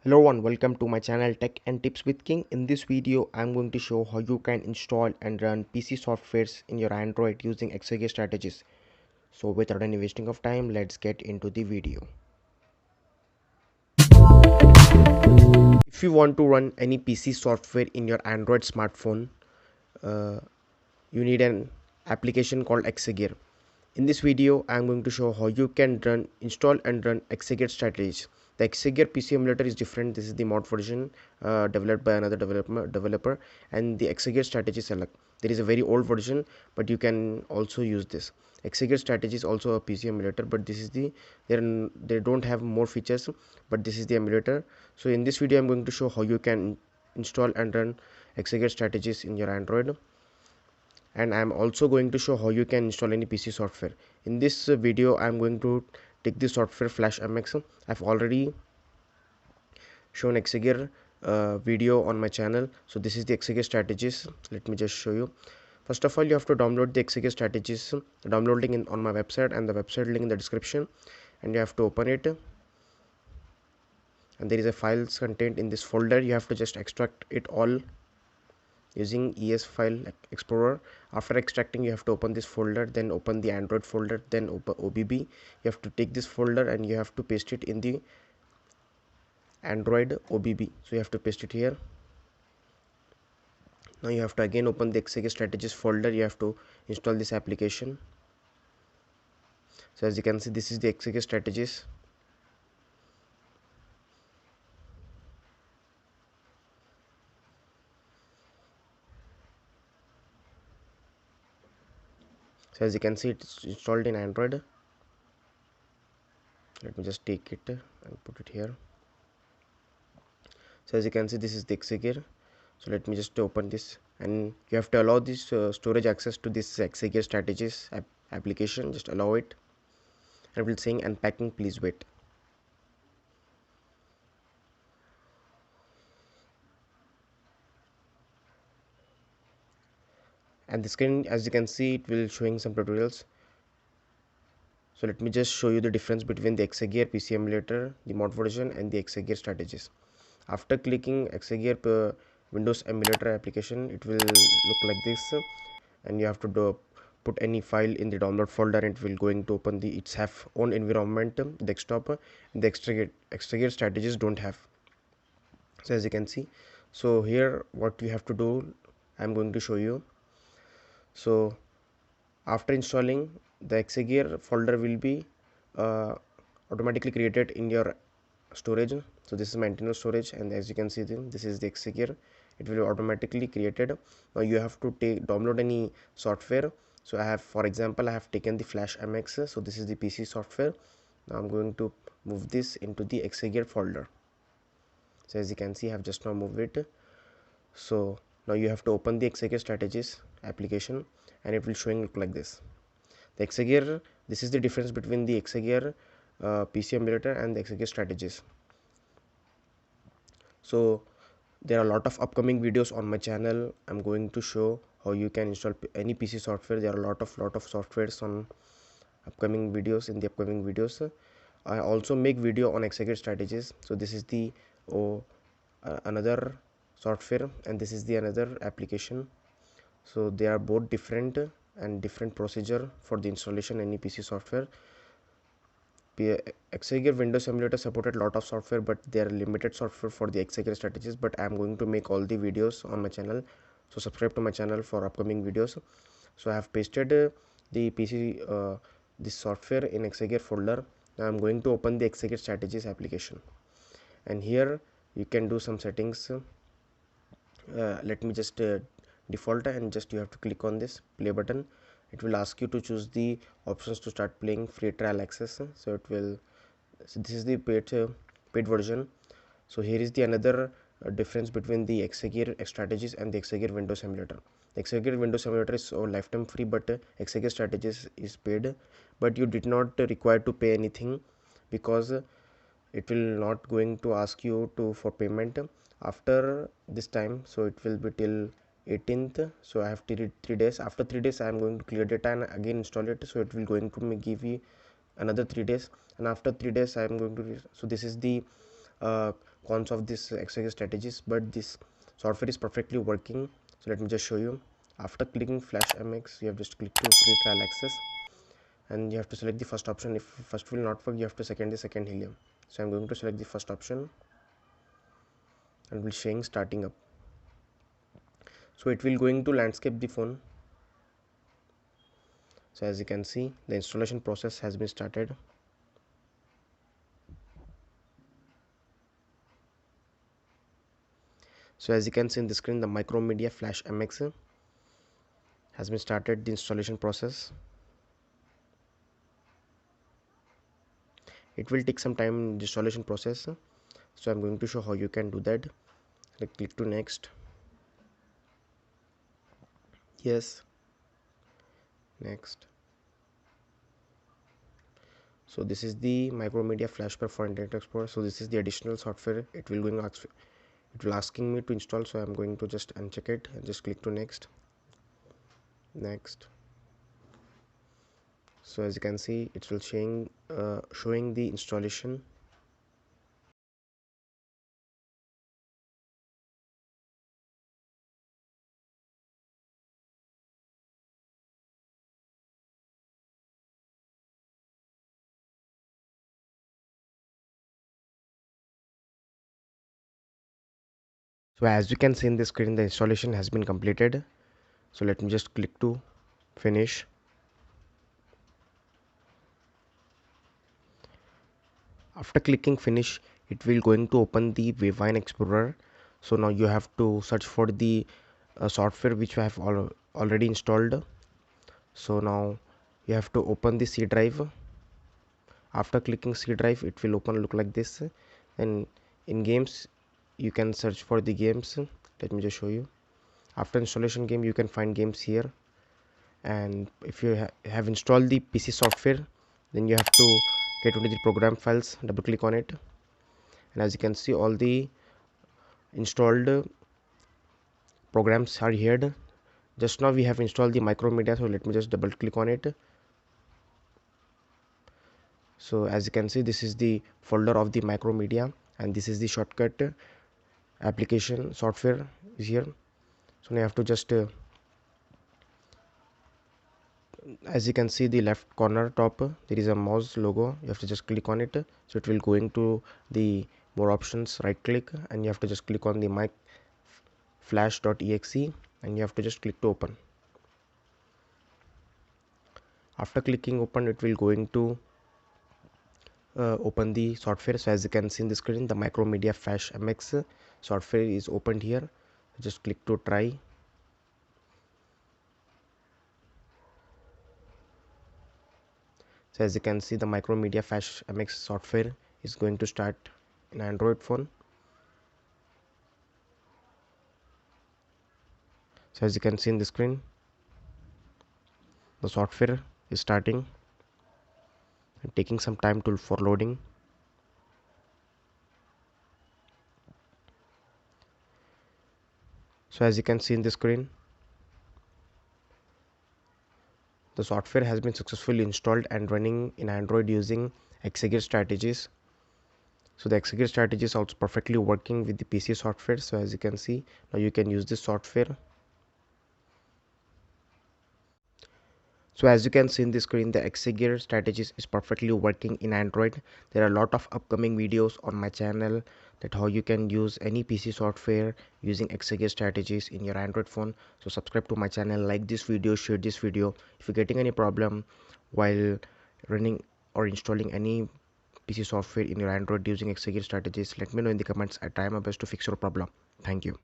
Hello everyone, welcome to my channel Tech and Tips with King. In this video, I'm going to show how you can install and run PC softwares in your Android using Exagear Strategies. So without any wasting of time, let's get into the video. If you want to run any PC software in your Android smartphone, uh, you need an application called Exagear. In this video, I am going to show how you can install and run Exagear Strategies. The Exagear PC emulator is different. This is the mod version developed by another developer, and the Exagear Strategies select. There is a very old version, but you can also use this. Exagear Strategy is also a PC emulator, but this is they don't have more features, but this is the emulator. So in this video, I'm going to show how you can install and run Exagear Strategies in your Android, and I'm also going to show how you can install any PC software. In this video, I'm going to take the software Flash MX. I've already shown Exagear video on my channel. So this is the Exagear Strategies. Let me just show you. First of all, you have to download the Exagear Strategies. Download link on my website, and the website link in the description, and you have to open it, and there is a files contained in this folder. You have to just extract it all using ES file explorer. After extracting, you have to open this folder, then open the Android folder, then open OBB. You have to take this folder and you have to paste it in the Android OBB. So you have to paste it here. Now you have to again open the Exagear Strategies folder. You have to install this application. So as you can see, this is the Exagear Strategies. So as you can see, it's installed in Android. Let me just take it and put it here. So as you can see, this is the Exagear. So let me just open this, and you have to allow this storage access to this Exagear Strategies application. Just allow it, and it will saying unpacking, please wait. And the screen, as you can see, it will showing some tutorials. So let me just show you the difference between the Exagear PC emulator, the mod version, and the Exagear Strategies. After clicking Exagear Windows emulator application, it will look like this, and you have to put any file in the download folder, and it will going to open the its have own environment desktop. The Exagear Strategies don't have. So as you can see, so here what you have to do, I'm going to show you. So after installing, the Exagear folder will be uh, automatically created in your storage. So this is my internal storage, and as you can see, this is the Exagear. It will be automatically created. Now you have to download any software. So I have, for example, I have taken the Flash MX. So this is the PC software. Now I'm going to move this into the Exagear folder. So as you can see, I have just now moved it. So now you have to open the Exagear Strategies application, and it will showing look like this. The Exagear, this is the difference between the Exagear PC emulator and the Exagear Strategies. So there are a lot of upcoming videos on my channel. I'm going to show how you can install any PC software. There are a lot of softwares on upcoming videos. In the upcoming videos, I also make video on Exagear Strategies. So this is the another software, and this is the another application. So they are both different and different procedure for the installation any PC software. Exagear Windows emulator supported lot of software, but there are limited software for the Exagear Strategies. But I am going to make all the videos on my channel, so subscribe to my channel for upcoming videos. So I have pasted the PC this software in Exagear folder. Now I am going to open the Exagear Strategies application, and here you can do some settings. Let me just default, and just you have to click on this play button. It will ask you to choose the options to start playing free trial access. So it will, so this is the paid version. So here is the another difference between the Exagear Strategies and the Exagear Windows emulator. The Exagear Windows emulator is lifetime free, but Exagear Strategies is paid, but you did not require to pay anything, because it will not going to ask you to for payment after this time. So it will be till 18th. So I have 3 days. After 3 days I am going to clear data and again install it. So it will going to give you another 3 days, and after 3 days I am going to so this is the cons of this Exagear Strategies, but this software is perfectly working. So let me just show you. After clicking Flash MX, you have just click to free trial access, and you have to select the first option. If first will not work, you have to second the second helium. So I'm going to select the first option and will showing starting up. So it will going to landscape the phone. So as you can see, the installation process has been started. So as you can see in the screen, the Micromedia Flash MX has been started the installation process. It will take some time in the installation process, so I'm going to show how you can do that. Click to next. Yes, next. So this is the Micromedia Flash for Internet Explorer. So this is the additional software. It will asking me to install, so I'm going to just uncheck it and just click to next. Next. So as you can see, it will showing the installation. So as you can see in the screen, the installation has been completed. So let me just click to finish. After clicking finish, it will going to open the Wine Explorer. So now you have to search for the software which you have already installed. So now you have to open the C drive. After clicking C drive, it will open look like this, and in games you can search for the games. Let me just show you. After installation game, you can find games here, and if you have installed the PC software, then you have to get into the program files, double click on it, and as you can see, all the installed programs are here. Just now we have installed the Micromedia, so let me just double click on it. So as you can see, this is the folder of the Micromedia, and this is the shortcut application software is here. So now you have to just as you can see the left corner top, there is a mouse logo. You have to just click on it, so it will going to the more options. Right click, and you have to just click on the mic flash.exe, and you have to just click to open. After clicking open, it will going to open the software. So as you can see in the screen, the Micromedia Flash MX software is opened here. Just click to try. So as you can see, the Micromedia Flash MX software is going to start in Android phone. So as you can see in the screen, the software is starting and taking some time for loading. So as you can see in the screen, the software has been successfully installed and running in Android using Exagear Strategies. So the Exagear Strategies is also perfectly working with the PC software. So as you can see, now you can use this software. So as you can see in the screen, the Exagear Strategies is perfectly working in Android. There are a lot of upcoming videos on my channel that how you can use any PC software using Exagear Strategies in your Android phone. So subscribe to my channel, like this video, share this video. If you're getting any problem while running or installing any PC software in your Android using Exagear Strategies, let me know in the comments. I try my best to fix your problem. Thank you.